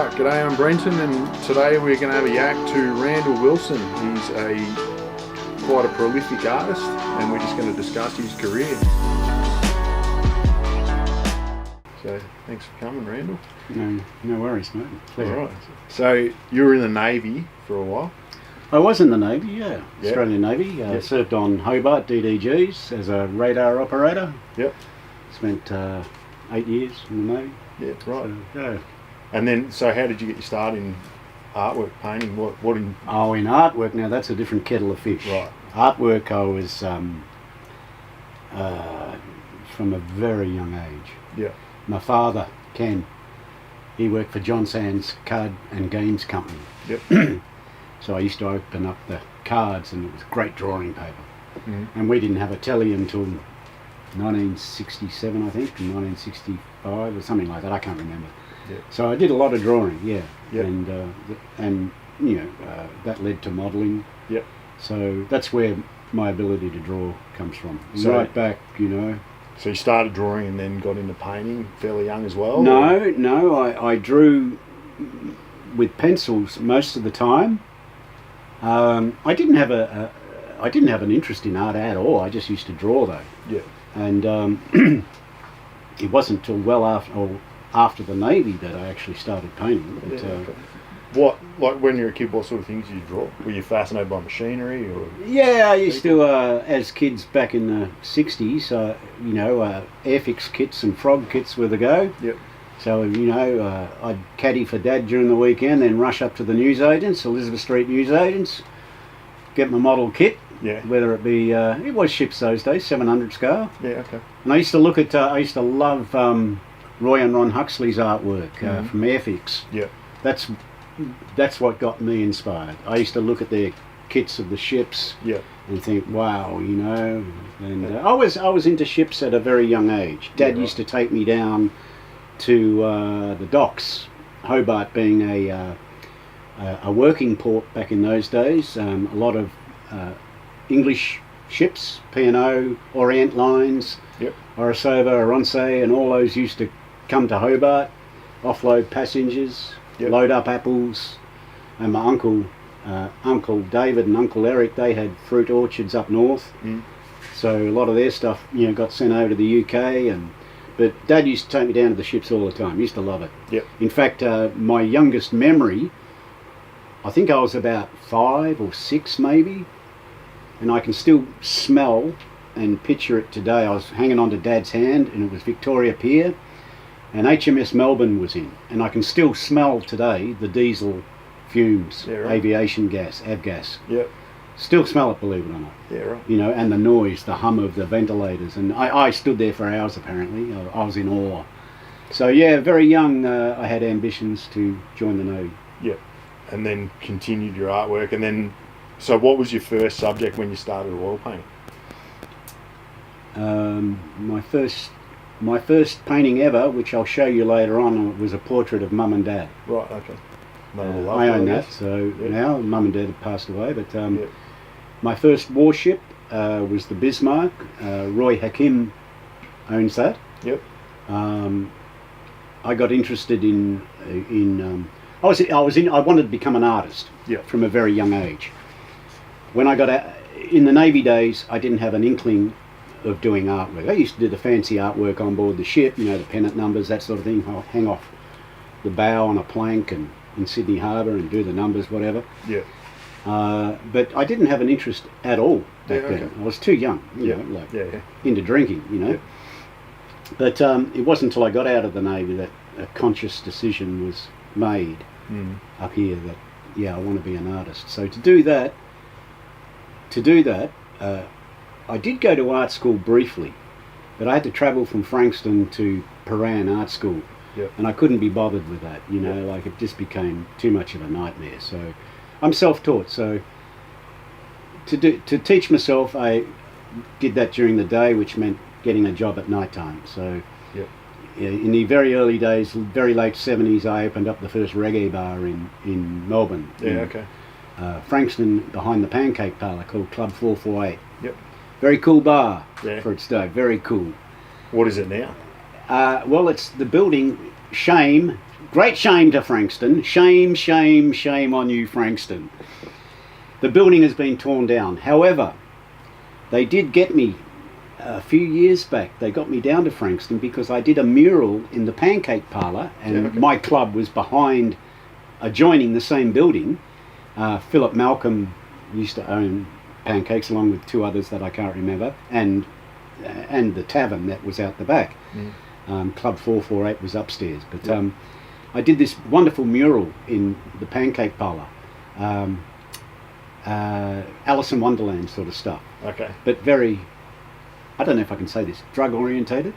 Right, g'day, I'm Brenton, and today we're going to have a yak to Randall Wilson. He's quite a prolific artist, and we're just going to discuss his career. So, thanks for coming, Randall. No worries, mate. Pleasure. All right. So, you were in the Navy for a while? I was in the Navy, yeah. Yep. Australian Navy. Yep. Served on Hobart DDGs as a radar operator. Yep. Spent 8 years in the Navy. Yeah, right. So, yeah. And then, so how did you get your start in artwork, painting? What in... Oh, in artwork, now that's a different kettle of fish. Right. Artwork, I was from a very young age. Yeah. My father, Ken, he worked for John Sands Card and Games Company. Yep. So I used to open up the cards and it was great drawing paper. Mm-hmm. And we didn't have a telly until 1967, I think, and 1965 or something like that. I can't remember. Yeah. So I did a lot of drawing, yeah. Yep. And you know, that led to modelling. Yep. So that's where my ability to draw comes from. So, right back, you know. So you started drawing and then got into painting fairly young as well? No, I drew with pencils most of the time. I didn't have an interest in art at all. I just used to draw though. Yeah. And it wasn't till well after the Navy that I actually started painting. But, Yeah, okay. What, like when you were a kid, what sort of things did you draw? Were you fascinated by machinery or? Yeah, I used to, as kids back in the 60s, you know, airfix kits and frog kits were the go. Yep. So, you know, I'd caddy for Dad during the weekend, then rush up to the newsagents, Elizabeth Street newsagents, get my model kit, Yeah. whether it be, it was ships those days, 700 scale. Yeah, okay. And I used to look at, I used to love Roy and Ron Huxley's artwork from Airfix. Yeah. That's what got me inspired. I used to look at their kits of the ships Yeah. and think, wow, you know. And I was into ships at a very young age. Dad right. used to take me down to the docks, Hobart being a working port back in those days. A lot of English ships, P&O, Orient Lines, Yep. Orosova, Aronsay, and all those used to come to Hobart, offload passengers, Yep. load up apples. And my uncle David and Uncle Eric, they had fruit orchards up north. Mm. So a lot of their stuff, you know, got sent over to the UK. But Dad used to take me down to the ships all the time. Used to love it. Yep. In fact, my youngest memory, I think I was about 5 or 6 maybe, and I can still smell and picture it today. I was hanging on to Dad's hand, and it was Victoria Pier, and HMS Melbourne was in, and I can still smell today the diesel fumes, Yeah, right. aviation gas, avgas. Yep. Still smell it, believe it or not. Yeah, right. You know, and the noise, the hum of the ventilators, and I stood there for hours apparently. I was in awe. So yeah, very young, I had ambitions to join the Navy. Yep. And then continued your artwork, and then, so what was your first subject when you started oil painting? My first painting ever, which I'll show you later on, was a portrait of Mum and Dad. Right, okay. No, I own that, guess. so Yep. now Mum and Dad have passed away, but Yep. my first warship was the Bismarck. Roy Hakim owns that. Yep. I got interested I wanted to become an artist. Yep. From a very young age. When I got out, in the Navy days, I didn't have an inkling of doing artwork. I used to do the fancy artwork on board the ship, you know, the pennant numbers, that sort of thing. I'll hang off the bow on a plank and in Sydney Harbour and do the numbers, whatever. Yeah. But I didn't have an interest at all back Yeah, okay. then. I was too young, you Yeah. know, like Yeah. into drinking, you know. Yeah. But it wasn't until I got out of the Navy that a conscious decision was made up here that, yeah, I want to be an artist. So to do that, I did go to art school briefly, but I had to travel from Frankston to Paran Art School. Yep. And I couldn't be bothered with that, you know, like it just became too much of a nightmare. So I'm self-taught, so to teach myself, I did that during the day, which meant getting a job at night time. So Yep. in the very early days, very late 70s, I opened up the first reggae bar in Melbourne. Yeah, in, okay. Frankston, behind the Pancake Parlour, called Club 448. Yep. Very cool bar Yeah. for its day, very cool. What is it now? Well, it's the building, Shame, great shame to Frankston. Shame, shame, shame on you, Frankston. The building has been torn down. However, they did get me a few years back. They got me down to Frankston because I did a mural in the pancake parlour, and my club was behind, adjoining the same building. Philip Malcolm used to own Pancakes along with two others that I can't remember, and the tavern that was out the back. Club 448 was upstairs, but I did this wonderful mural in the pancake parlour. Alice in Wonderland sort of stuff. Okay. But very, I don't know if I can say this, drug orientated.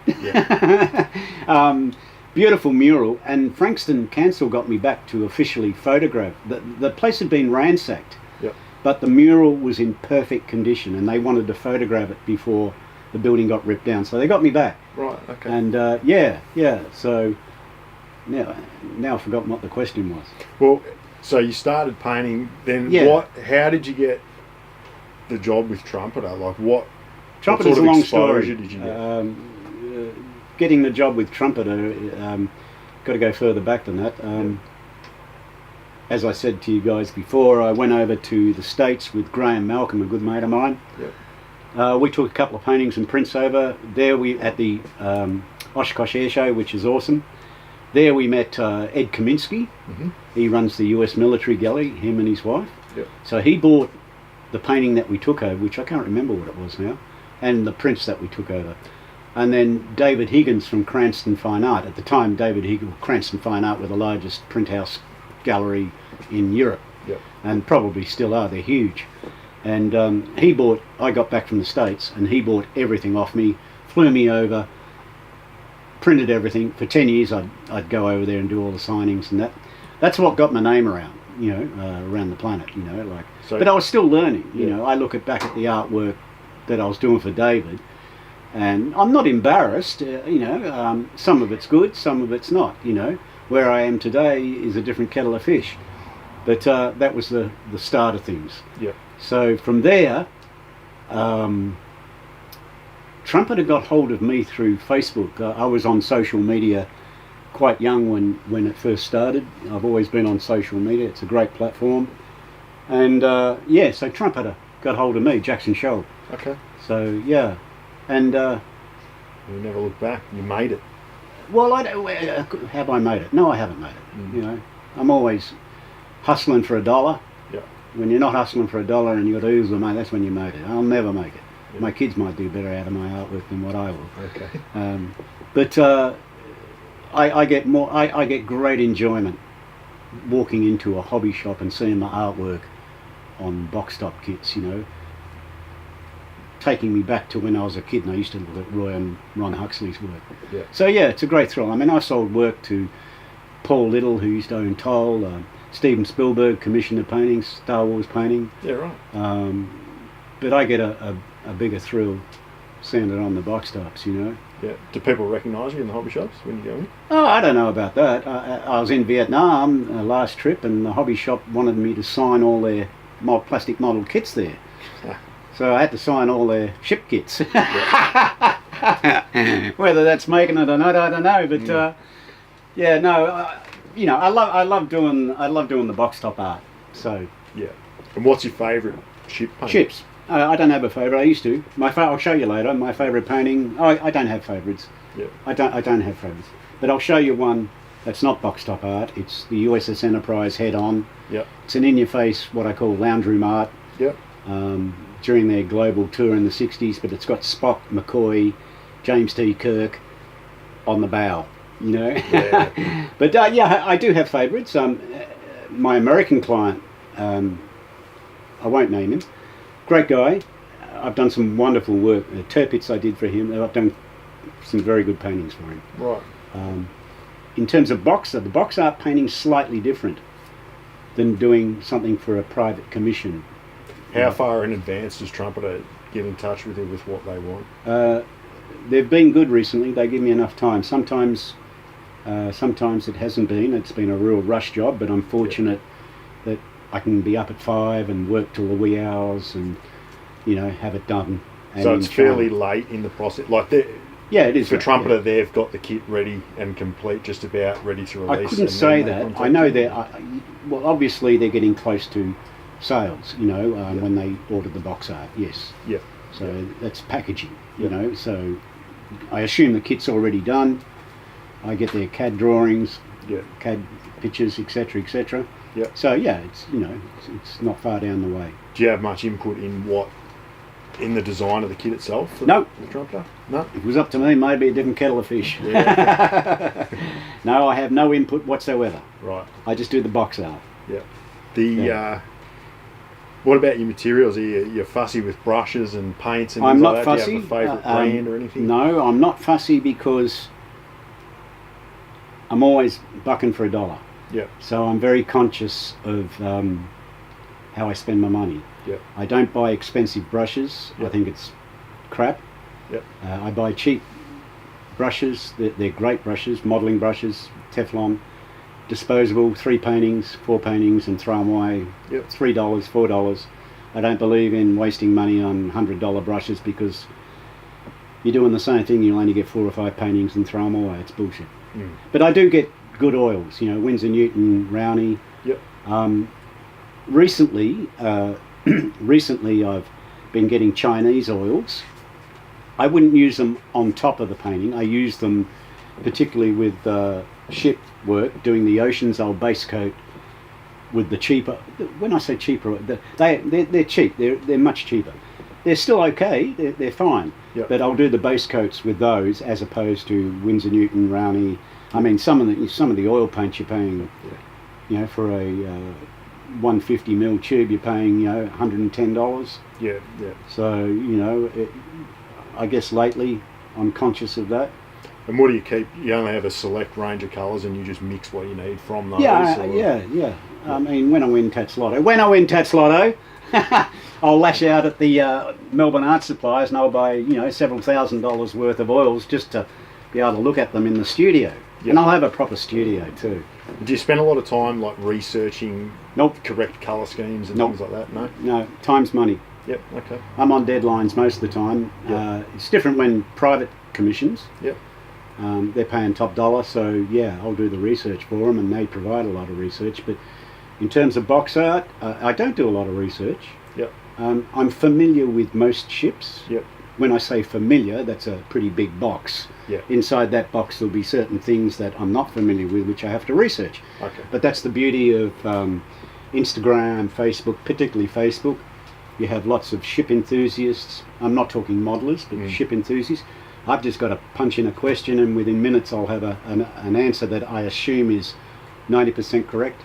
Beautiful mural, and Frankston Council got me back to officially photograph. The place had been ransacked, but the mural was in perfect condition, and they wanted to photograph it before the building got ripped down. So they got me back. Right, okay. And so now I've forgotten what the question was. Well, so you started painting, then how did you get the job with Trumpeter? Like what Trumpeter's sort of a long exposure story. did you get? Getting the job with Trumpeter, got to go further back than that. As I said to you guys before, I went over to the States with Graham Malcolm, a good mate of mine. We took a couple of paintings and prints over. There we at the Oshkosh Air Show, which is awesome. There we met Ed Kaminsky. He runs the US Military Gallery, him and his wife. So he bought the painting that we took over, which I can't remember what it was now, and the prints that we took over. And then David Higgins from Cranston Fine Art. At the time, Cranston Fine Art were the largest print house gallery in Europe, and probably still are. They're huge. And I got back from the States, and he bought everything off me, flew me over, printed everything. For 10 years I'd go over there and do all the signings, and that's what got my name around, around the planet, but I was still learning, I look back at the artwork that I was doing for David, and I'm not embarrassed, some of it's good, some of it's not, where I am today is a different kettle of fish, but that was the start of things. So from there, Trumpeter got hold of me through Facebook. I was on social media quite young when it first started. I've always been on social media. It's a great platform. And so Trumpeter got hold of me, Jackson Shoal. Okay. So and you never looked back. You made it. Well, have I made it? No, I haven't made it. I'm always hustling for $1. When you're not hustling for $1 and you've got to ooze the money, that's when you made it. I'll never make it. My kids might do better out of my artwork than what I will. Okay. But I get great enjoyment walking into a hobby shop and seeing my artwork on box top kits, taking me back to when I was a kid and I used to look at Roy and Ron Huxley's work. So it's a great thrill. I mean, I sold work to Paul Little, who used to own Toll, Steven Spielberg commissioned the paintings, Star Wars painting. But I get a bigger thrill seeing it on the box tops, Do people recognise you in the hobby shops when you go in? Oh, I don't know about that. I was in Vietnam last trip, and the hobby shop wanted me to sign all their plastic model kits there. So I had to sign all their ship kits. Whether that's making it or not, I don't know. But I love doing the box top art. So And what's your favourite ship painting? Ships. I don't have a favourite. I used to. I'll show you later. My favourite painting. I don't have favourites. I don't have favourites. But I'll show you one that's not box top art. It's the USS Enterprise head on. It's an in-your-face, what I call lounge room art. During their global tour in the 60s, but it's got Spock, McCoy, James T. Kirk on the bow. But I do have favourites. My American client, I won't name him, great guy. I've done some wonderful work. Tirpitz I did for him. I've done some very good paintings for him. In terms of the box art painting's slightly different than doing something for a private commission. How far in advance does Trumpeter get in touch with you with what they want? They've been good recently. They give me enough time. Sometimes it hasn't been. It's been a real rush job, but I'm fortunate that I can be up at 5 and work till the wee hours and have it done. So it's fairly late in the process. Like Yeah, it is. For that, Trumpeter, yeah. they've got the kit ready and complete, just about ready to release. I couldn't and say then they that. contact I know you. they're, well, obviously they're getting close to sales, when they ordered the box art, yes. Yep. So that's packaging, Yep. so I assume the kit's already done. I get their CAD drawings, Yeah. CAD pictures, etc., etc. Yep. So yeah, it's it's not far down the way. Do you have much input in the design of the kit itself? For No. The Trumpeter? No. If it was up to me, maybe a different kettle of fish. Yeah. No, I have no input whatsoever. Right. I just do the box art. Yeah. What about your materials? Are you fussy with brushes and paints and I'm things not like that? fussy. Do you have a favourite brand or anything? No, I'm not fussy because I'm always bucking for a dollar. Yeah. So I'm very conscious of how I spend my money. Yeah. I don't buy expensive brushes. Yeah. I think it's crap. Yep. I buy cheap brushes. They're great brushes, modelling brushes, Teflon, disposable, 3 paintings, 4 paintings and throw them away. Yep. $3, $4. I don't believe in wasting money on $100 brushes because you're doing the same thing. You'll only get 4 or 5 paintings and throw them away. It's bullshit. Mm. But I do get good oils, Winsor Newton, Rowney. Yep. Recently I've been getting Chinese oils. I wouldn't use them on top of the painting. I use them particularly with ship work, doing the oceans. I'll base coat with the cheaper. When I say cheaper, they're cheap. They're much cheaper. They're still okay. They're fine. Yep. But I'll do the base coats with those as opposed to Winsor Newton, Rowney. I mean, some of the oil paints you're paying, for a 150 ml tube, you're paying $110. Yeah. Yeah. So I guess lately I'm conscious of that. And what do you keep? You only have a select range of colours, and you just mix what you need from those. Yeah. I mean, when I win Tats Lotto, I'll lash out at the Melbourne art suppliers, and I'll buy several $1,000s worth of oils just to be able to look at them in the studio. Yep. And I'll have a proper studio too. Do you spend a lot of time researching correct colour schemes and things like that? No? No, time's money. Yep, okay. I'm on deadlines most of the time. Yep. It's different when private commissions. Yep. They're paying top dollar, so I'll do the research for them, and they provide a lot of research. But in terms of box art, I don't do a lot of research. Yep. I'm familiar with most ships. Yep. When I say familiar, that's a pretty big box. Yeah. Inside that box there'll be certain things that I'm not familiar with, which I have to research. Okay. But that's the beauty of Instagram, Facebook, particularly Facebook. You have lots of ship enthusiasts. I'm not talking modelers, but ship enthusiasts. I've just got to punch in a question, and within minutes I'll have an answer that I assume is 90% correct.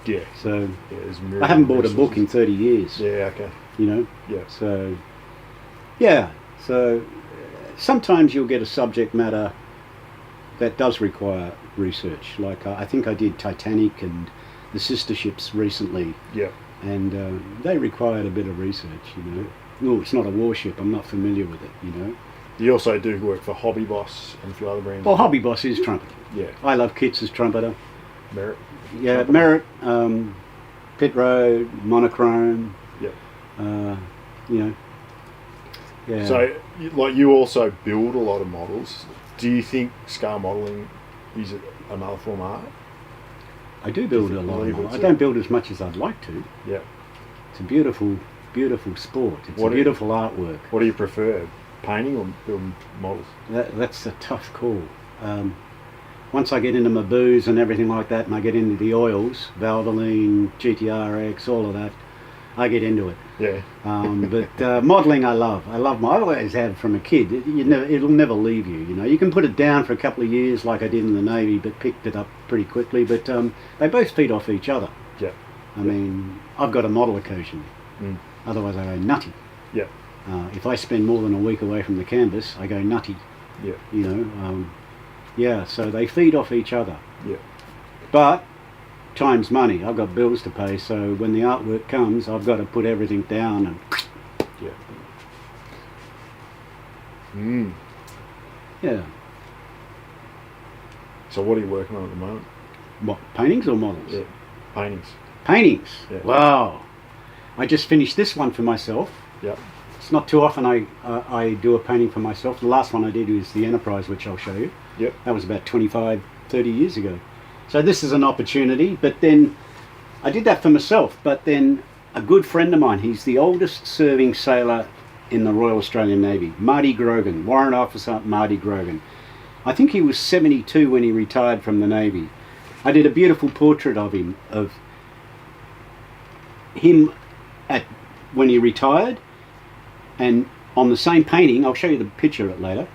Yeah. So there's I haven't bought a book in 30 years. Yeah, okay. Yeah. So So sometimes you'll get a subject matter that does require research. Like I think I did Titanic and the sister ships recently. Yeah. And they required a bit of research, Oh, it's not a warship. I'm not familiar with it, You also do work for Hobby Boss and a few other brands. Well, Hobby Boss is Trumpeter. Yeah. I love kits as Trumpeter. Merit. Yeah, Merit, Pit Road, Monochrome. Yeah. Yeah. So, you also build a lot of models. Do you think scale modelling is another form of art? I do build a lot of believe models. it's I don't build as much as I'd like to. Yeah. It's a beautiful, beautiful sport. It's a beautiful artwork. What do you prefer, painting or building models? That's a tough call. Once I get into my booze and everything like that, and I get into the oils, Valvoline, GTRX, all of that, I get into it. Yeah. But modelling I love. I always have from a kid. It'll never leave you, You can put it down for a couple of years like I did in the Navy, but picked it up pretty quickly. But they both feed off each other. Yeah. I mean, I've got to model occasionally. Otherwise I go nutty. Yeah. If I spend more than a week away from the canvas, I go nutty. Yeah. So they feed off each other. Yeah. But time's money. I've got bills to pay, so when the artwork comes, I've got to put everything down and yeah. So what are you working on at the moment? What, paintings or models? Yeah. Paintings. Paintings. Yeah. Wow. I just finished this one for myself. Yep. It's not too often I do a painting for myself. The last one I did was the Enterprise, which I'll show you. Yep. That was about 25, 30 years ago. So this is an opportunity, but then I did that for myself, but then a good friend of mine, he's the oldest serving sailor in the Royal Australian Navy, Marty Grogan, Warrant Officer Marty Grogan. I think he was 72 when he retired from the Navy. I did a beautiful portrait of him when he retired, and on the same painting, I'll show you the picture of it later,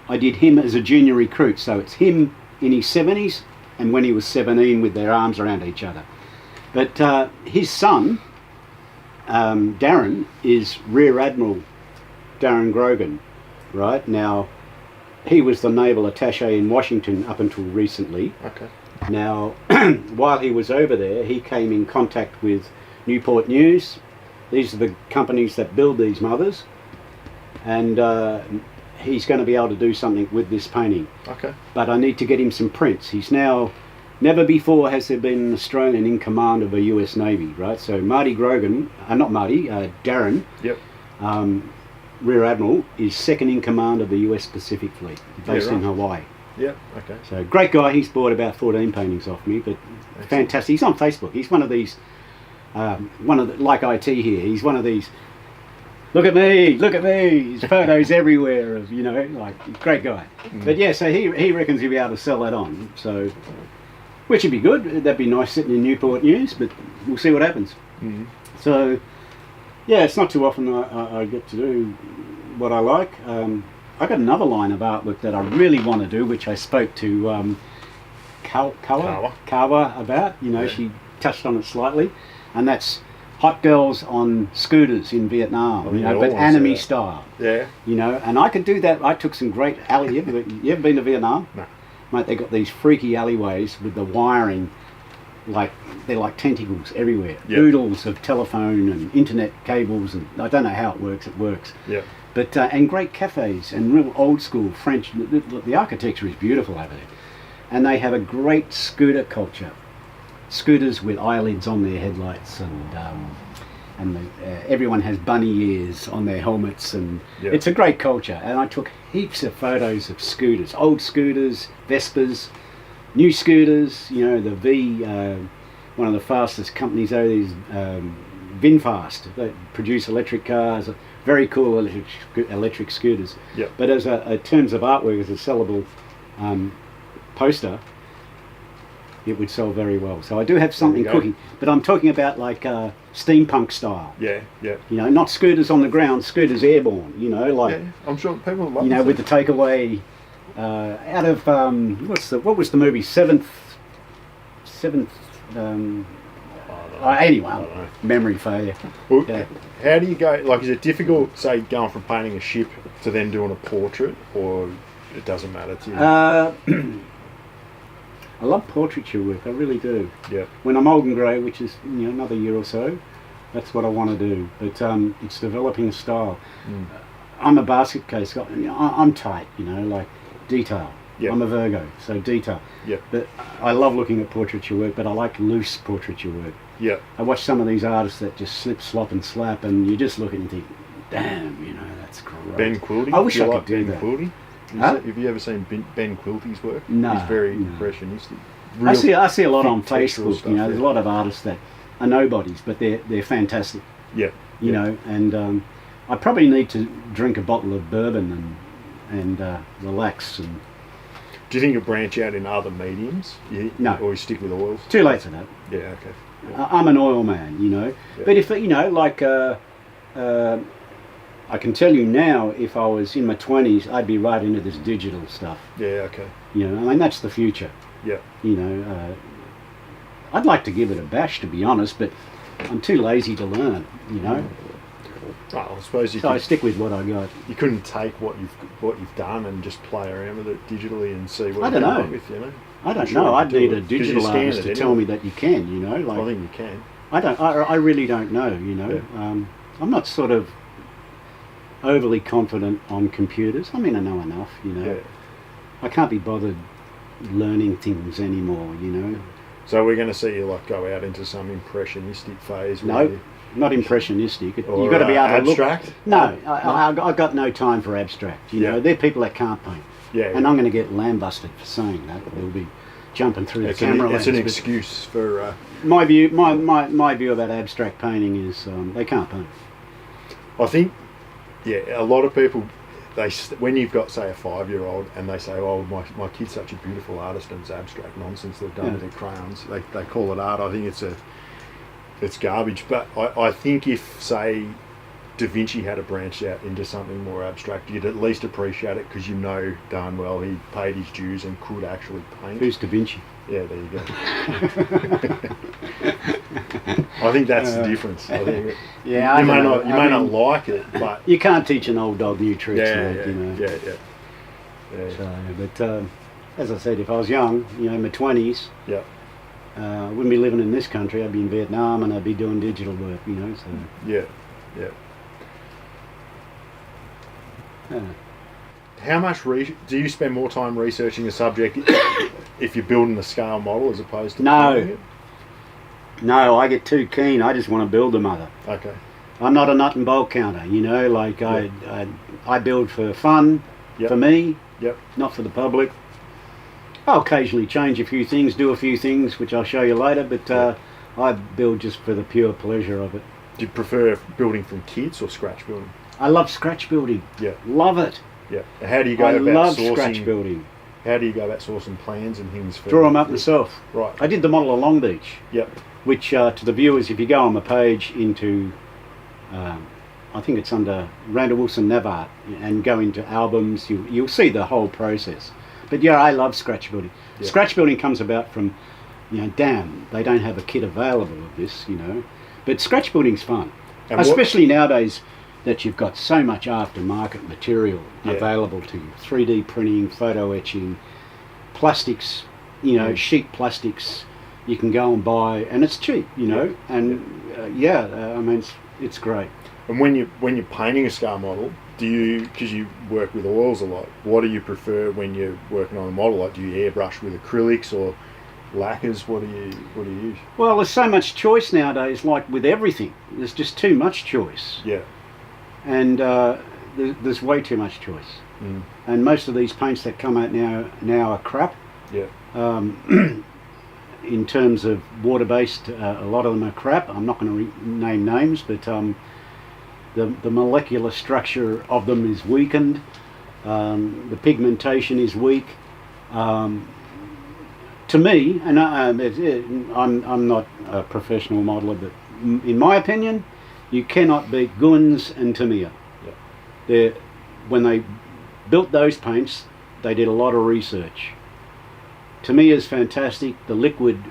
I did him as a junior recruit. So it's him in his 70s and when he was 17 with their arms around each other. But his son, Darren, is Rear Admiral Darren Grogan, right? Now, he was the naval attaché in Washington up until recently. Okay. Now, while he was over there, he came in contact with Newport News. These are the companies that build these mothers. And he's going to be able to do something with this painting. Okay. But I need to get him some prints. He's now, never before has there been an Australian in command of a US Navy, right? So Marty Grogan, not Marty, Darren, Yep. Rear Admiral, is second in command of the US Pacific Fleet, based in Hawaii. Yep. Okay. So great guy. He's bought about 14 paintings off me, but Excellent. fantastic. He's on Facebook. He's one of these, like IT here. He's one of these. Look at me! Look at me! His photos everywhere of, you know, like, great guy. But yeah, so he reckons he'll be able to sell that on. So, which would be good. That'd be nice sitting in Newport News. But we'll see what happens. Mm-hmm. So, yeah, it's not too often I get to do what I like. I got another line of artwork that I really want to do, which I spoke to Kawa about. You know, Yeah. she touched on it slightly, and that's hot girls on scooters in Vietnam, Oh, you yeah, know, I but wanna see anime that. style. Yeah. You know, and I could do that. I took some great alley. You ever been to Vietnam? No. Mate, they got these freaky alleyways with the wiring, like they're like tentacles everywhere. Yep. Oodles of telephone and internet cables, and I don't know how it works. It works. Yeah. But and great cafes and real old school French. The architecture is beautiful over there, and they have a great scooter culture. Scooters with eyelids on their headlights, and everyone has bunny ears on their helmets, and Yeah. it's a great culture. And I took heaps of photos of scooters, old scooters, Vespas, new scooters. You know, the one of the fastest companies over these VinFast. They produce electric cars, very cool electric scooters. Yeah. But as in terms of artwork, as a sellable poster, it would sell very well. So I do have something There we go. cooking, but I'm talking about like steampunk style. Yeah. Yeah. You know, not scooters on the ground, scooters airborne. You know, like Yeah. I'm sure people love. you know, with the takeaway out of what was the movie Seventh. Anyway, I don't know. memory failure. Well, Yeah. how do you go? Like, is it difficult, say, going from painting a ship to then doing a portrait, or it doesn't matter to you? I love portraiture work. I really do. Yeah. When I'm old and grey, which is another year or so, that's what I want to do. But it's developing a style. Mm. I'm a basket case guy. I'm tight, like detail. Yeah. I'm a Virgo, so detail. Yeah. But I love looking at portraiture work, but I like loose portraiture work. Yeah. I watch some of these artists that just slip, slop and slap, and you just look at it and think, damn, that's great. Ben Quilty. I wish Do you I like could do Ben that. Quilty? Huh? Have you ever seen Ben Quilty's work? No, He's very no. impressionistic. I see a lot on thick textural Facebook. stuff, There's a lot of artists that are nobodies, but they're fantastic. Yeah. You know, and I probably need to drink a bottle of bourbon and relax. And Do you think you'll branch out in other mediums? No. Or you stick with oils? too late for that. Yeah. Okay. I'm an oil man, Yeah. But if like I can tell you now, if I was in my 20s, I'd be right into this digital stuff. Yeah. Okay. I mean, that's the future. Yeah. I'd like to give it a bash, to be honest, but I'm too lazy to learn. Well, I suppose you So I could, stick with what I got. you couldn't take what you've done and just play around with it digitally and see what I you don't come know. up with. I don't Sure know. you I'd do need it, a 'cause you digital scan artist it to tell anyway. me that you can. I think you can. I don't. I really don't know. Yeah. I'm not sort of overly confident on computers. I mean, I know enough. Yeah. I can't be bothered learning things anymore. So we're going to see you like go out into some impressionistic phase. No. where you- not impressionistic. You've Or, got to be able to abstract? look. No, I've got no time for abstract. You know, they're people that can't paint. Yeah. And I'm going to get lambasted for saying that. They'll be jumping through the camera It's an lens, but excuse for... my view about abstract painting is they can't paint. I think, a lot of people, when you've got, say, a 5-year-old and they say, oh, my kid's such a beautiful artist and it's abstract nonsense they've done with their crayons, they call it art. I think it's garbage. But I think if, say, Da Vinci had branched out into something more abstract, you'd at least appreciate it because you know darn well he paid his dues and could actually paint. Who's Da Vinci? Yeah, there you go. I think that's the difference. I think you may not like it, but you can't teach an old dog new tricks. Yeah. So, but as I said, if I was young, in my 20s, I wouldn't be living in this country. I'd be in Vietnam and I'd be doing digital work. So yeah. How much do you spend more time researching a subject if you're building a scale model as opposed to painting it? No, I get too keen. I just want to build the mother. Okay. I'm not a nut and bolt counter, I build for fun, for me, not for the public. I'll occasionally change a few things, do a few things, which I'll show you later, but I build just for the pure pleasure of it. Do you prefer building from kits or scratch building? I love scratch building. Yeah. Love it. Yeah. How do you go about love sourcing? Scratch building. How do you go about sourcing plans and things? Draw them up myself. Right. I did the model of Long Beach. Yep. Which to the viewers, if you go on the page into, I think it's under Randall Wilson Naval, and go into albums, you'll see the whole process. But I love scratch building. Yep. Scratch building comes about from, damn, they don't have a kit available of this, But scratch building's fun, and especially nowadays that you've got so much aftermarket material available to you. 3D printing, photo etching, plastics, sheet plastics. You can go and buy, and it's cheap, and it's great. And when you're painting a scale model, because you work with oils a lot, what do you prefer when you're working on a model? Like, do you airbrush with acrylics or lacquers? What do you use? Well, there's so much choice nowadays. Like with everything, there's just too much choice. Yeah. And there's way too much choice. Mm. And most of these paints that come out now are crap. Yeah. In terms of water-based, a lot of them are crap. I'm not going to name names, but the molecular structure of them is weakened. The pigmentation is weak. To me, and I'm not a professional modeler, but in my opinion, you cannot beat Guns and Tamiya. Yeah. When they built those paints, they did a lot of research. Tamiya's fantastic. The liquid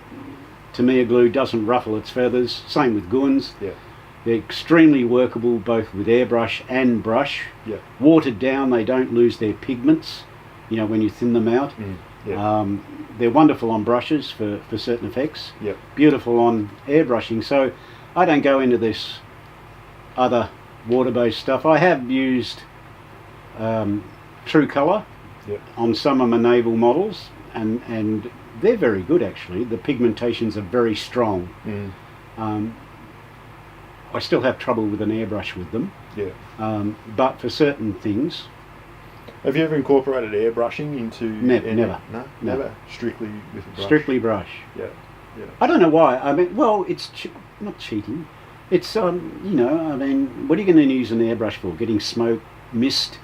Tamiya glue doesn't ruffle its feathers. Same with Guns. Yeah. They're extremely workable both with airbrush and brush. Yeah. Watered down, they don't lose their pigments, when you thin them out. Mm. Yeah. They're wonderful on brushes for certain effects. Yep. Beautiful on airbrushing. So I don't go into this other water-based stuff. I have used True Colour on some of my Naval models, and they're very good actually. The pigmentations are very strong. Mm. I still have trouble with an airbrush with them. Yeah. But for certain things. Have you ever incorporated airbrushing into... Never. No? Never? Strictly with a brush? Strictly brush. Yeah. I don't know why. It's not cheating. It's, what are you going to use an airbrush for? Getting smoke, mist?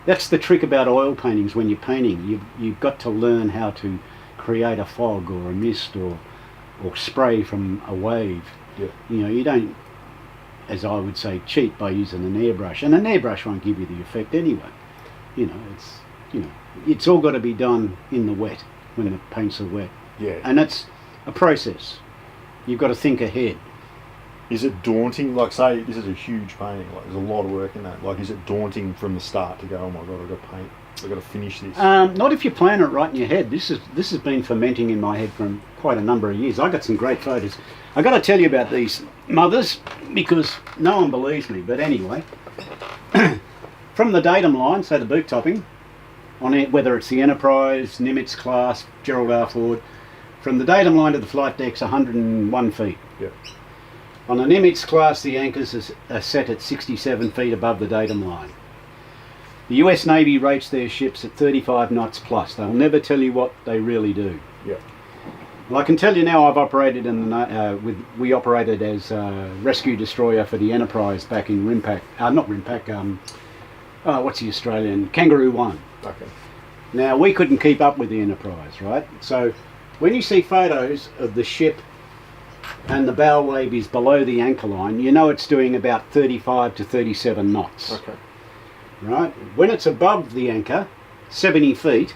That's the trick about oil paintings when you're painting. You've got to learn how to create a fog or a mist or spray from a wave. Yeah. You don't, as I would say, cheat by using an airbrush. And an airbrush won't give you the effect anyway. It's all got to be done in the wet, when the paints are wet. Yeah. And that's a process. You've got to think ahead. Is it daunting? Like, say, this is a huge painting. Like, there's a lot of work in that. Like, is it daunting from the start to go, oh my God, I've got to paint, I've got to finish this? Not if you plan it right in your head. This has been fermenting in my head for quite a number of years. I got some great photos. I got to tell you about these mothers because no one believes me. But anyway, from the datum line, so the boot topping, on it, whether it's the Enterprise, Nimitz class, Gerald R. Ford, from the datum line to the flight deck's 101 feet. Yeah. On an Nimitz class, the anchors are set at 67 feet above the datum line. The US Navy rates their ships at 35 knots plus. They'll never tell you what they really do. Yeah. Well, I can tell you now, I've operated in the we operated as a rescue destroyer for the Enterprise back in Rimpak. Not Rimpak. What's the Australian? Kangaroo 1. Okay. Now, we couldn't keep up with the Enterprise, right? So when you see photos of the ship and the bow wave is below the anchor line, you know it's doing about 35 to 37 knots. Okay. Right? When it's above the anchor, 70 feet,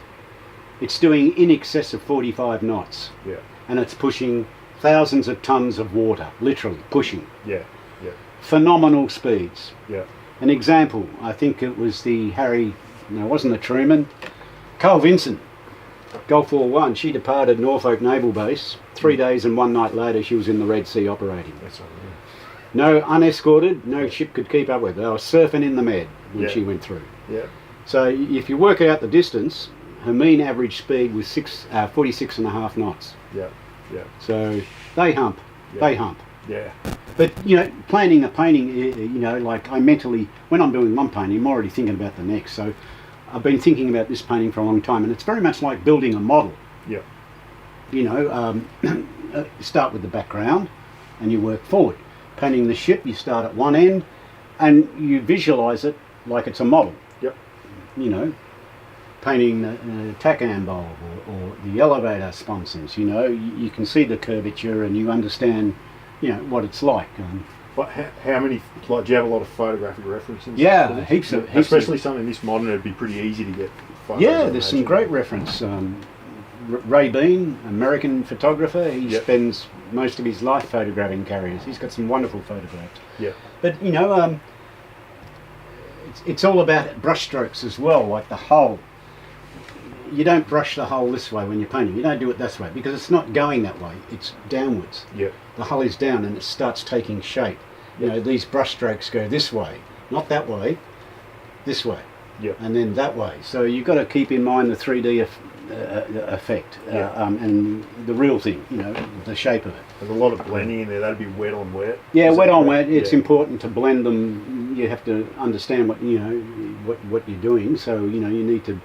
it's doing in excess of 45 knots. Yeah. And it's pushing thousands of tons of water, literally pushing. Yeah. Yeah. Phenomenal speeds. Yeah. An example, I think it was the it wasn't the Truman, Carl Vinson, Gulf War 1, she departed Norfolk Naval Base. 3 days and 1 night later she was in the Red Sea operating. That's unreal. No unescorted, no ship could keep up with her. They were surfing in the Med when she went through. Yeah. So if you work out the distance, her mean average speed was 46.5 knots. Yeah. Yeah. So they hump. Yeah. They hump. Yeah. But, planning a painting, like I mentally, when I'm doing one painting, I'm already thinking about the next. So I've been thinking about this painting for a long time, and it's very much like building a model. Yeah. Start with the background and you work forward. Painting the ship, you start at one end and you visualize it like it's a model. Yep. Painting the tackam bulb or the elevator sponsons, you can see the curvature and you understand, what it's like. How many, do you have a lot of photographic references? Yeah, heaps of. Especially something this modern, it'd be pretty easy to get photos. Yeah, there's some great reference. Ray Bean, American photographer, he spends most of his life photographing carriers. He's got some wonderful photographs. Yeah. But, it's all about brush strokes as well, like the hull. You don't brush the hull this way when you're painting. You don't do it this way because it's not going that way. It's downwards. Yeah. The hull is down and it starts taking shape. These brush strokes go this way, not that way, this way. Yeah. And then that way. So you've got to keep in mind the 3D effect and the real thing, the shape of it. There's a lot of blending in there. That'd be wet on wet. Yeah, wet on wet. It's important to blend them. You have to understand what what you're doing. So you need to,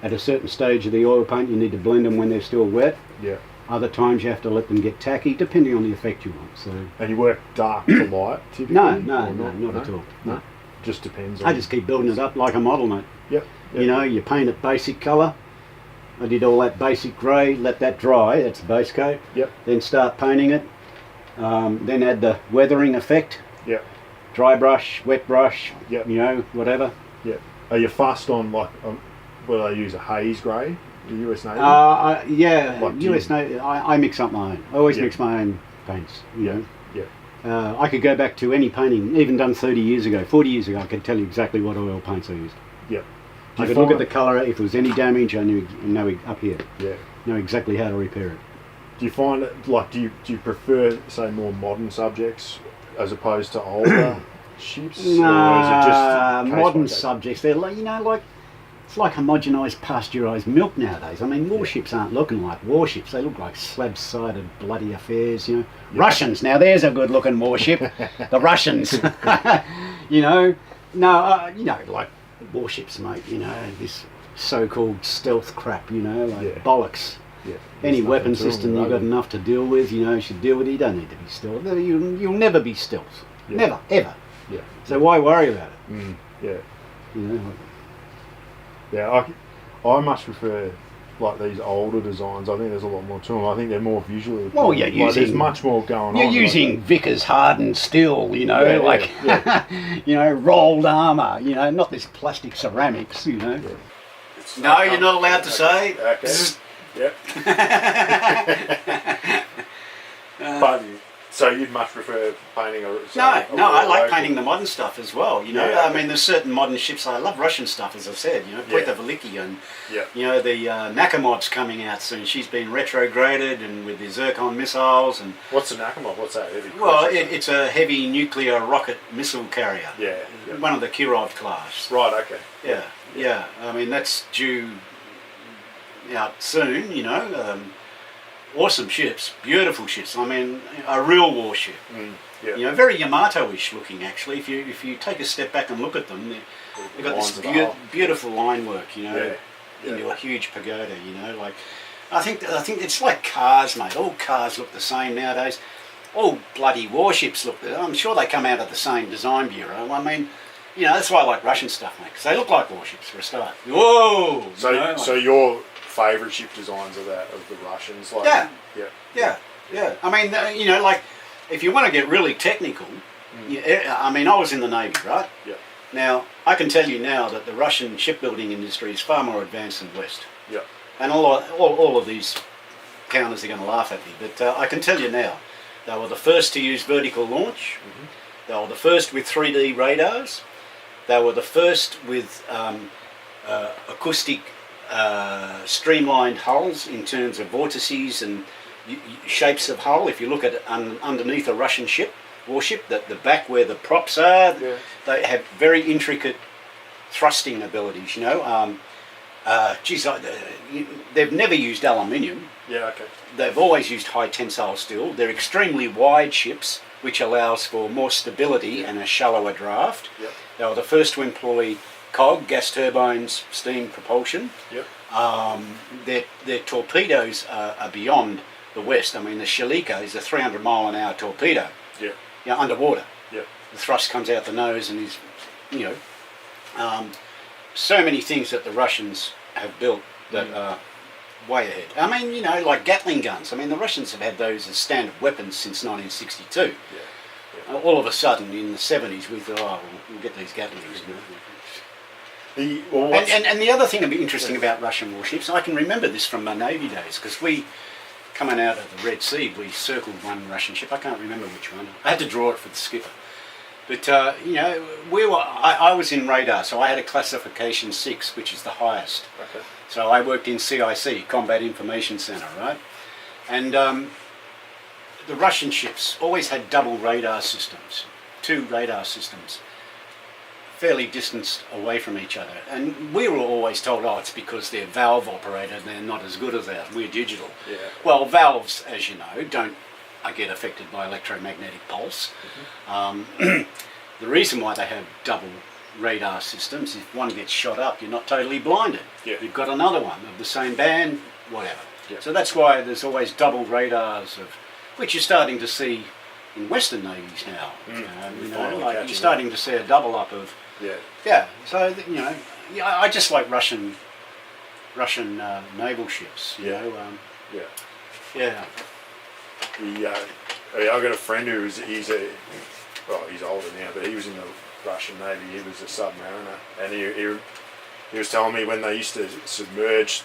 at a certain stage of the oil paint, you need to blend them when they're still wet. Yeah. Other times you have to let them get tacky, depending on the effect you want. So. And you work dark to light typically? No, not at all. No. Just depends on... I just keep building it up like a model, mate. Yep. You paint it basic colour. I did all that basic grey, let that dry, that's the base coat. Yep. Then start painting it. Then add the weathering effect. Yep. Dry brush, wet brush, yep. Whatever. Yep. Are you fussed on, will I use a haze grey? The US Navy? Yeah, US Navy. I mix up my own. I always mix my own paints, Yeah. I could go back to any painting, even done 30 years ago, 40 years ago, I could tell you exactly what oil paints I used. Yep. I could look at the colour, if there was any damage, I know up here. Yeah. Know exactly how to repair it. Do you find it, do you prefer, say, more modern subjects as opposed to older ships? Nah, or is it just modern subjects, they're it's like homogenised pasteurised milk nowadays. I mean, warships aren't looking like warships. They look like slab-sided bloody affairs, Yeah. Russians, now there's a good-looking warship. The Russians. Like warships, mate, this so-called stealth crap, bollocks. Yeah. Any weapon system you've got enough to deal with, you should deal with it. You don't need to be stealth. You'll never be stealth. Yeah. Never, ever. Yeah. So why worry about it? Yeah. Yeah, I much prefer these older designs. I think there's a lot more to them. I think they're more visually. Well, you're there's much more going on. You're using Vickers hardened steel, Yeah. rolled armour, not this plastic ceramics, Yeah. No, you're not allowed to say. Okay. Yep. But so you'd much prefer painting No, I like painting the modern stuff as well. Yeah, I mean, there's certain modern ships. I love Russian stuff, as I've said. Puerto Veliki and the Nakamod's coming out soon. She's been retrograded and with the Zircon missiles and. What's a Nakamod? What's that? Well, it's a heavy nuclear rocket missile carrier. Yeah. One of the Kirov class. Right. Okay. Yeah. I mean, that's due out soon. awesome ships, beautiful ships. I mean, a real warship. Yeah. You know, very Yamato-ish looking actually. If you take a step back and look at them, they've got this beautiful line work. You know, into a huge pagoda. You know, like I think it's like cars, mate. All cars look the same nowadays. All bloody warships look. I'm sure they come out of the same design bureau. I mean, you know, that's why I like Russian stuff, mate, because they look like warships for a start. Whoa! So, you know, like, so your favourite ship designs are that of the Russians? Like, yeah. I mean, you know, like if you want to get really technical, I mean, I was in the Navy, right? Yeah. Now I can tell you now that the Russian shipbuilding industry is far more advanced than West. Yeah. And all of these counters are going to laugh at me, but I can tell you now, they were the first to use vertical launch. They were the first with 3D radars. They were the first with acoustic streamlined hulls in terms of vortices and shapes of hull. If you look at it underneath a Russian warship, the back where the props are, they have very intricate thrusting abilities, you know. They've never used aluminium. Yeah, okay. They've always used high tensile steel. They're extremely wide ships, which allows for more stability and a shallower draft. Yep. They were the first to employ COG, gas turbines, steam propulsion. Yep. Their torpedoes are beyond the West. I mean, the Shalika is a 300-mile-an-hour torpedo. Yeah. You know, underwater. Yeah. The thrust comes out the nose and is, you know, so many things that the Russians have built that are way ahead. I mean, you know, like Gatling guns. I mean, the Russians have had those as standard weapons since 1962. All of a sudden, in the 70s, we thought, oh, we'll get these Gatlings. You know? And the other thing that'd be interesting about Russian warships, I can remember this from my Navy days, because we, coming out of the Red Sea, we circled one Russian ship. I can't remember which one. I had to draw it for the skipper. But, you know, I was in radar, so I had a classification 6, which is the highest. Okay. So I worked in CIC, Combat Information Center, right? And the Russian ships always had double radar systems, 2 radar systems, fairly distanced away from each other. And we were always told, oh, it's because they're valve operated and they're not as good as ours, we're digital. Yeah. Well, valves, as you know, don't get affected by electromagnetic pulse. The reason why they have double radar systems, if one gets shot up, you're not totally blinded. Yeah. You've got another one of the same band, whatever. Yeah. So that's why there's always double radars, which you're starting to see in Western navies now. You're starting to see a double up of. Yeah. So you know, I just like Russian naval ships. You know. I've got a friend he's older now, but he was in the Russian Navy. He was a submariner, and he was telling me when they used to submerge,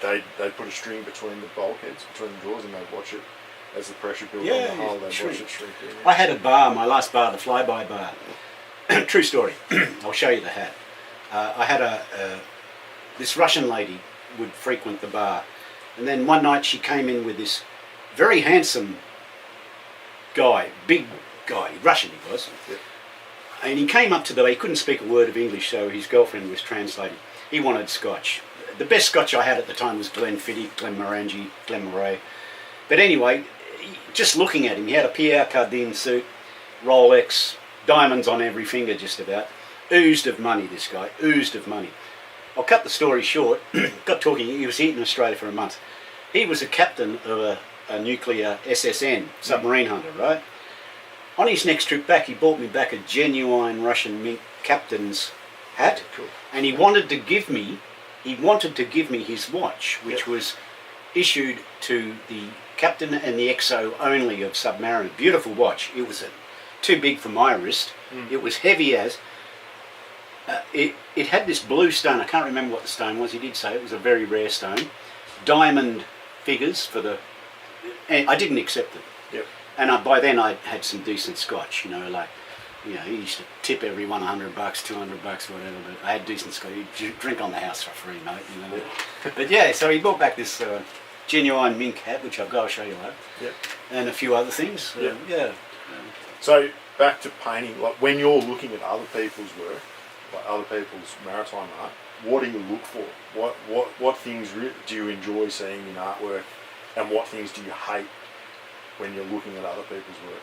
they'd put a string between the bulkheads, between the drawers, and they'd watch it as the pressure built on the hull. They'd watch it shrink. I had a bar, my last bar, the flyby bar. True story. I'll show you the hat. I had this Russian lady would frequent the bar, and then one night she came in with this very handsome guy, big guy, Russian he was. Yeah. And he came up to the bar. He couldn't speak a word of English, so his girlfriend was translating. He wanted scotch. The best scotch I had at the time was Glenfiddich, Glenmorangie, Glenmorangie. But anyway, just looking at him, he had a Pierre Cardin suit, Rolex, diamonds on every finger just about. Oozed of money, this guy, oozed of money. I'll cut the story short. Got talking, he was here in Australia for a month. He was a captain of a nuclear SSN, submarine hunter, right? On his next trip back, he brought me back a genuine Russian mink captain's hat, and he wanted to give me his watch, which was issued to the captain and the XO only of Submariner. Beautiful watch. It was too big for my wrist. It was heavy as. It had this blue stone. I can't remember what the stone was. He did say it was a very rare stone. Diamond figures for the. And I didn't accept it. Yep. And by then I had some decent scotch, you know, like, you know, he used to tip everyone $100, $200, whatever, but I had decent scotch. He'd drink on the house for free, mate, you know. But yeah, so he brought back this genuine mink hat, which I've got to show you later, and a few other things. So back to painting, like when you're looking at other people's work, like other people's maritime art, what do you look for? What things do you enjoy seeing in artwork And what things do you hate when you're looking at other people's work?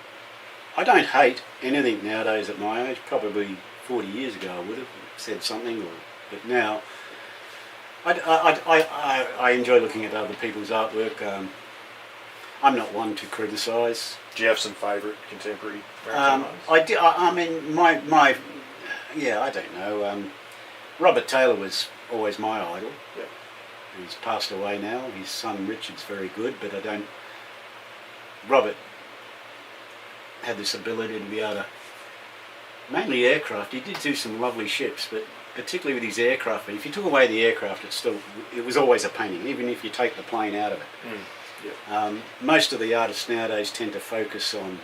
I don't hate anything nowadays at my age. Probably 40 years ago I would have said something, but now I enjoy looking at other people's artwork. I'm not one to criticise. Do you have some favourite contemporary artists? I mean, yeah, I don't know. Robert Taylor was always my idol. Yeah. He's passed away now. His son Richard's very good, but Robert had this ability to be able to, mainly aircraft. He did do some lovely ships, but particularly with his aircraft. But if you took away the aircraft, it was always a painting, even if you take the plane out of it. Yeah. Most of the artists nowadays tend to focus on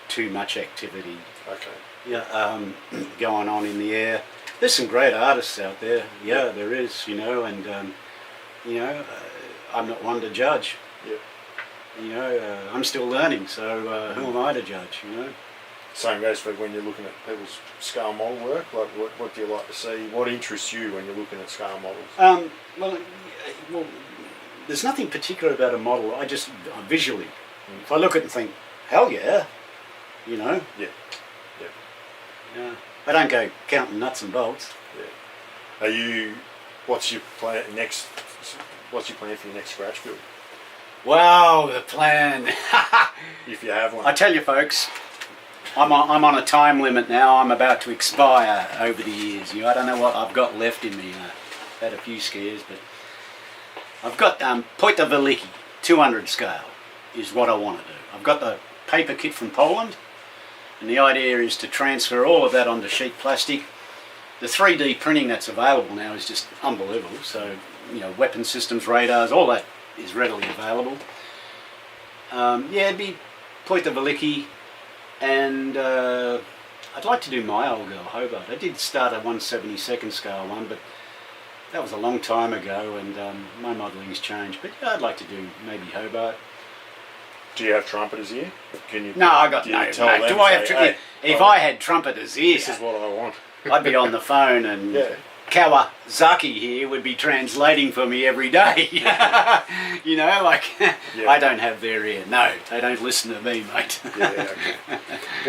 too much activity. Okay. Yeah, going on in the air. There's some great artists out there. Yeah, there is. And I'm not one to judge. Yeah. I'm still learning, so who am I to judge? Same goes for when you're looking at people's scale model work. Like, what do you like to see? What interests you when you're looking at scale models? Well, there's nothing particular about a model. I just visually, if I look at it and think, hell yeah, Yeah. Yeah. I don't go counting nuts and bolts. Yeah. What's your plan next? What's your plan for your next scratch build? Wow, the plan. If you have one. I tell you, folks, I'm on a time limit now. I'm about to expire over the years. I don't know what I've got left in me. I've had a few scares, but I've got Poita Veliki 200 scale is what I want to do. I've got the paper kit from Poland, and the idea is to transfer all of that onto sheet plastic. The 3D printing that's available now is just unbelievable. So, weapon systems, radars, all that is readily available. It'd be Poita Veliki, and I'd like to do my old girl, Hobart. I did start a 1/72nd scale one, but that was a long time ago, and my modelling's changed. But yeah, I'd like to do maybe Hobart. Do you have trumpeters here? Can you? No, I got do no. you tell No. them, Do I have? say, hey, if I had trumpeters here, this is what I want. I'd be on the phone, and Yeah. Kawasaki here would be translating for me every day. Yeah. I don't have their ear. No, they don't listen to me, mate. Yeah. Okay.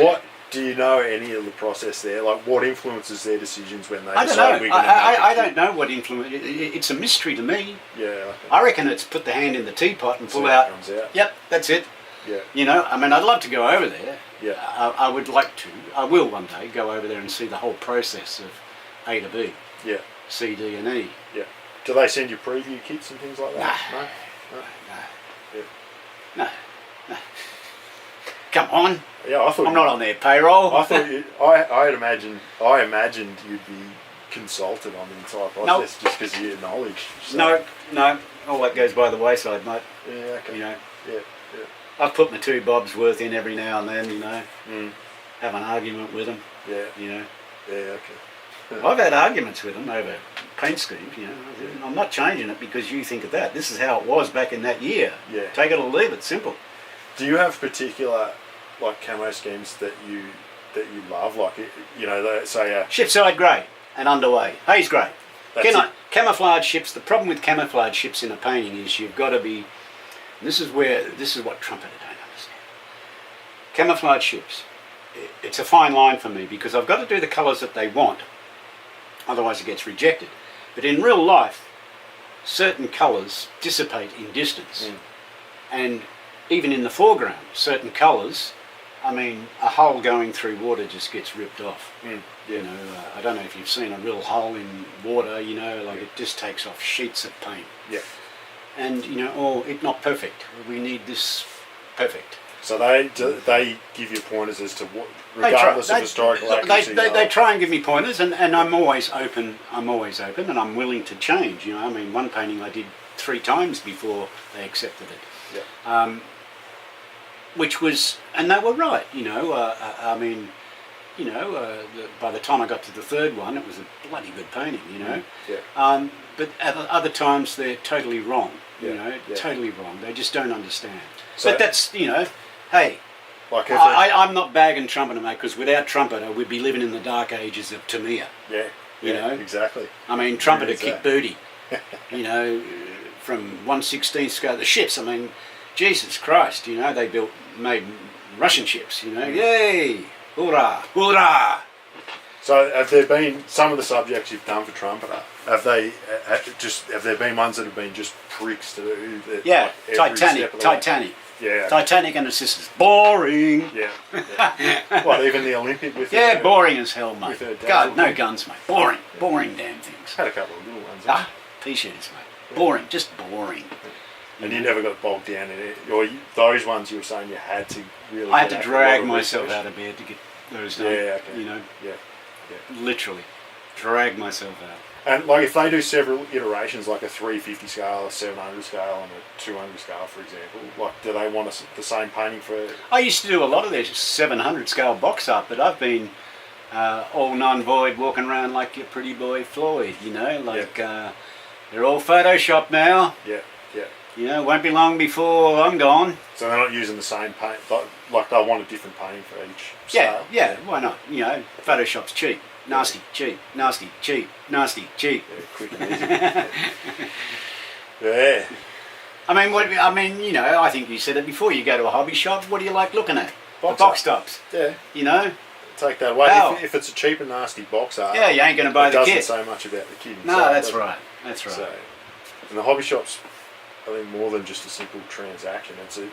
What do you know any of the process there? Like, what influences their decisions when they I don't decide know. we're going to make I a don't kit? know what influence. It's a mystery to me. Yeah. Okay. I reckon it's put the hand in the teapot and pull See out. what comes out. Yep, that's it. Yeah. I'd love to go over there. Yeah. I would like to. I will one day go over there and see the whole process of A to B, Yeah. C, D, and E. Yeah. Do they send you preview kits and things like that? No. Come on. Yeah, I thought I'm not on their payroll. I thought I imagined you'd be consulted on the entire process just because of your knowledge. So. No. All that goes by the wayside, mate. Yeah. Okay. Yeah. Yeah. I've put my 2 bobs worth in every now and then. Have an argument with them. Yeah. Yeah. Okay. I've had arguments with them over paint schemes. I'm not changing it because you think of that. This is how it was back in that year. Yeah. Take it or leave it. Simple. Do you have particular camo schemes that you love? Like they say Shipside grey and underway. Haze grey. That's Camouflage ships. The problem with camouflage ships in a painting is you've got to be. This is what Trumpeter don't understand. Camouflage ships. It's a fine line for me because I've got to do the colours that they want. Otherwise it gets rejected. But in real life, certain colours dissipate in distance. And even in the foreground, certain colours, a hull going through water just gets ripped off. I don't know if you've seen a real hull in water, it just takes off sheets of paint. Yeah. And, it's not perfect. We need this perfect. So they give you pointers as to what, regardless of historical accuracy. They try and give me pointers, and I'm always open. I'm always open, and I'm willing to change. One painting I did 3 times before they accepted it. Yeah. Which was, and they were right. By the time I got to the 3rd one, it was a bloody good painting. Yeah. But at other times they're totally wrong. Yeah. Totally wrong. They just don't understand. So, but that's hey. Like I'm not bagging Trumpeter, mate, because without Trumpeter we'd be living in the dark ages of Tamiya. Yeah. Exactly. Trumpeter kicked booty. From 1/16 scale. The ships. Jesus Christ, you know, made Russian ships, you know, yay, hoorah, hoorah. So have there been some of the subjects you've done for Trumpeter? Have there been ones that have been just pricks to do? Yeah, like every step of the way? Titanic. Yeah. Titanic and assistance. Boring. Yeah. What, even the Olympic with Yeah, her, boring as hell, mate. with her dad? God, no guns, mate. Boring. Boring damn things. Had a couple of little ones. Pea shooters, mate. Boring. Just boring. And you never got bogged down in it. Or those ones you were saying you had to really. I had to get drag a lot of myself research. out of bed to get those done. Yeah, okay. You know, Yeah. literally. Drag myself out. And like if they do several iterations, like a 350 scale, a 700 scale, and a 200 scale, for example, like do they want the same painting for? I used to do a lot of their 700 scale box art, but I've been all non-void walking around like your pretty boy Floyd, you know, like they're all Photoshopped now. Yeah. You know, won't be long before I'm gone. So they're not using the same paint, like they want a different painting for each style. Yeah, why not? You know, Photoshop's cheap. Nasty, cheap, nasty, cheap, nasty, cheap. Yeah, quick and easy. Yeah. I mean, you know, I think you said it before. You go to a hobby shop. What do you like looking at? Box Box art. tops. Yeah. You know. Take that away. Wow. If it's a cheap and nasty box art, Yeah, you ain't going to buy it the doesn't kit. say much about the kid. No, himself, that's does it? right. That's right. So, and the hobby shops, I think more than just a simple transaction. It's an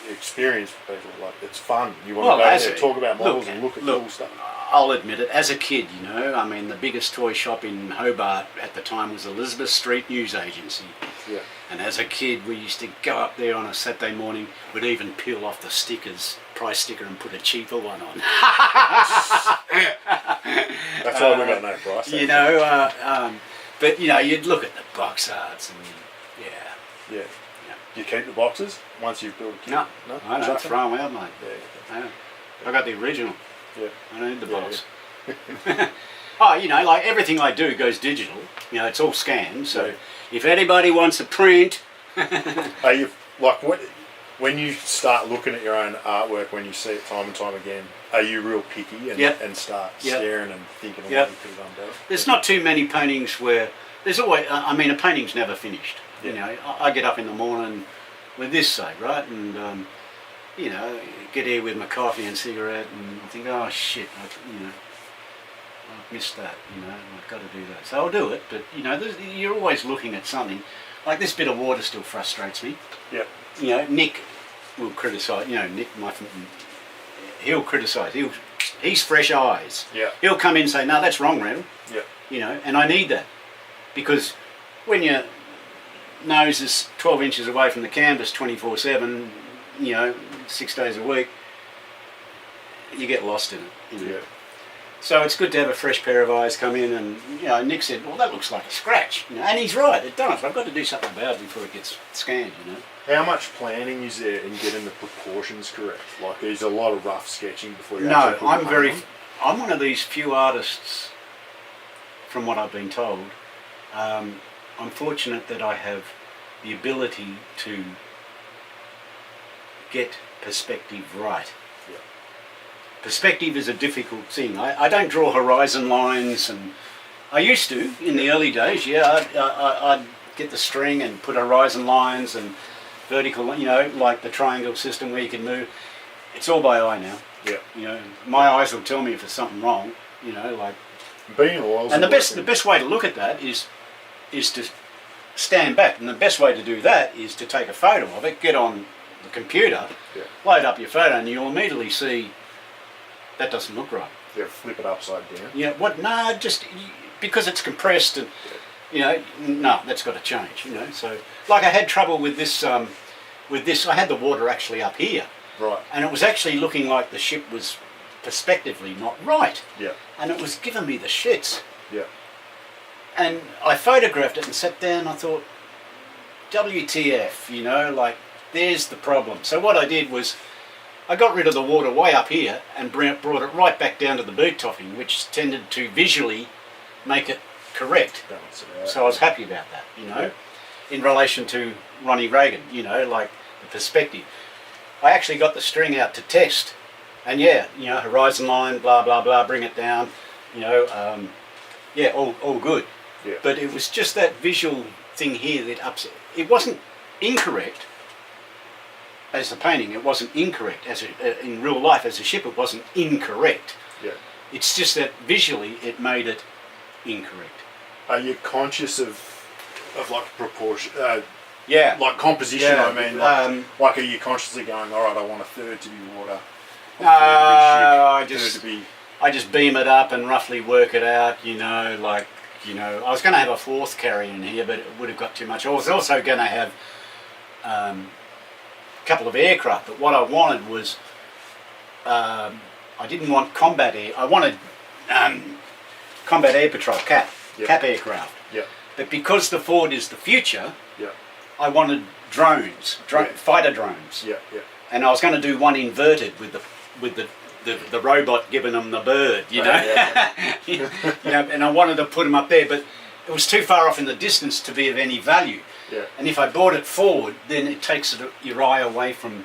experience for people. Like it's fun. You want to go there, talk about models, and look at cool stuff. I'll admit it. As a kid, you know, I mean, the biggest toy shop in Hobart at the time was Elizabeth Street News Agency. Yeah. And as a kid, we used to go up there on a Saturday morning. We'd even peel off the price sticker, and put a cheaper one on. That's why we got no price. You know, but you know, you'd look at the box arts and Yeah. You keep the boxes once you've built a kit? No, I don't Chuck throw them out, mate. Yeah. I got the original. Yeah. I don't need the Yeah, box. Oh, you know, like everything I do goes digital. You know, it's all scanned. So if anybody wants a print, Are you like when you start looking at your own artwork, when you see it time and time again, are you real picky and start staring and thinking of what you could have done better? there's not too many paintings where there's always. I mean, a painting's never finished. Yeah. You know, I get up in the morning with this, say, right, and you know, get here with my coffee and cigarette, and I think, oh shit, I've missed that. You know, I've got to do that. So I'll do it, but you know, you're always looking at something. Like this bit of water still frustrates me. Yeah. You know, Nick will criticise. You know, Nick, he'll criticise. He's fresh eyes. Yeah. He'll come in and say, no, that's wrong, Randall. Yeah. You know, and I need that. Because when your nose is 12 inches away from the canvas 24/7, you know, 6 days a week, you get lost in it. You know? Yeah. So it's good to have a fresh pair of eyes come in, and you know, Nick said, well, that looks like a scratch. You know, and he's right, it does. I've got to do something about it before it gets scanned, you know. How much planning is there in getting the proportions correct? Like there's a lot of rough sketching before you No, actually put the paint on. I'm one of these few artists, from what I've been told. I'm fortunate that I have the ability to get perspective right. Yeah. Perspective is a difficult thing. I don't draw horizon lines, and I used to in the early days. Yeah, I'd get the string and put horizon lines and vertical, you know, like the triangle system where you can move. It's all by eye now. Yeah. You know, my eyes will tell me if there's something wrong. You know, like. Being oils. And the best way to look at that is to stand back, and the best way to do that is to take a photo of it, get on the computer, load up your photo, and you'll immediately see that doesn't look right. Yeah, flip it upside down. Yeah, what? No, just because it's compressed, and you know, no, that's got to change. You know, so like I had trouble with this. I had the water actually up here, Right. and it was actually looking like the ship was perspectively not right. Yeah. And it was giving me the shits. Yeah. And I photographed it and sat down and I thought, WTF, you know, like, there's the problem. So what I did was, I got rid of the water way up here and brought it right back down to the boot topping, which tended to visually make it correct. Balance it out. So I was happy about that, you know, in relation to Ronnie Reagan, you know, like the perspective. I actually got the string out to test, and yeah, you know, horizon line, blah, blah, blah, bring it down, you know, yeah, all good. Yeah. But it was just that visual thing here that upset. It wasn't incorrect, as the painting, it wasn't incorrect. As in real life, as a ship, it wasn't incorrect. Yeah. It's just that visually, it made it incorrect. Are you conscious of like proportion? Yeah. Like composition. Yeah, I mean, like, are you consciously going, all right, I want a third to be water. I third just to be. I just beam it up and roughly work it out. I was going to have a fourth carrier in here, but it would have got too much. I was also going to have a couple of aircraft, but what I wanted was I didn't want combat air. I wanted combat air patrol cap aircraft. Yeah. But because the Ford is the future, Yeah. I wanted drones, fighter drones. Yeah. Yeah. And I was going to do one inverted with the robot giving them the bird, and I wanted to put them up there, but it was too far off in the distance to be of any value. Yeah. And if I brought it forward, then it takes your eye away from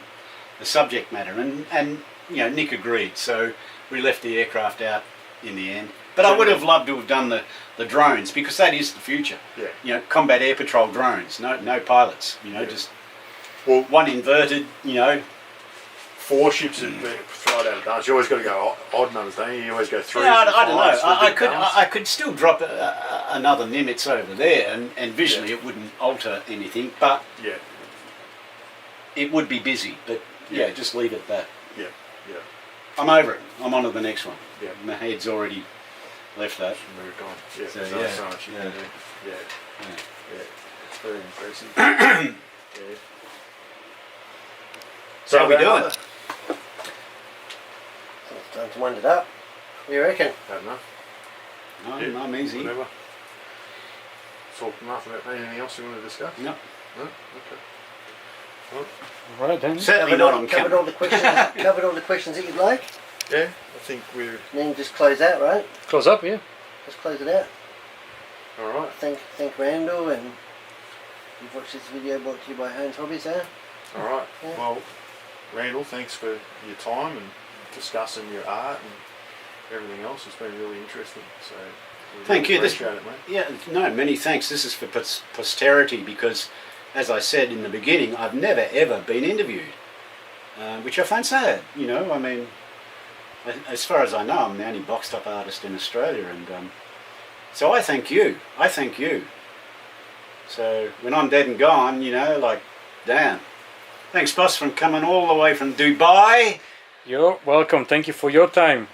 the subject matter. And Nick agreed, so we left the aircraft out in the end. But I would have loved to have done the drones, because that is the future. Yeah. Combat air patrol drones, no pilots. Just one inverted. 4 ships would throw it out of dance. You always got to go odd numbers, don't you? You always go 3s. Yeah, and I don't know. 5s. I could still drop another Nimitz over there, and visually it wouldn't alter anything, but it would be busy. But just leave it at that. Yeah. Yeah. I'm over it. I'm on to the next one. Yeah. My head's already left that. Moved on. Yeah. So, There's yeah. so much you can do. Yeah. Yeah. Yeah. It's very impressive. Yeah. So how are we doing? It's time to wind it up. What do you reckon? Had enough. No, Yeah, I'm easy. Whatever. Talk enough about anything else you want to discuss? No. No? Okay. All right then. Certainly not on covered camera. all the questions. Covered all the questions that you'd like. Yeah, I think we're And then just close out, right? Close up, yeah. Just close it out. alright. Thank Randall, and you've watched this video brought to you by Hearns Hobbies, eh? Alright. Yeah. Well, Randall, thanks for your time and discussing your art and everything else. It's been really interesting. So we Thank really you. Appreciate it, mate. Yeah, no, many thanks. This is for posterity, because, as I said in the beginning, I've never ever been interviewed, which I find sad. I mean, as far as I know, I'm the only box top artist in Australia, and so I thank you. I thank you. So when I'm dead and gone, damn. Thanks, boss, for coming all the way from Dubai. You're welcome. Thank you for your time.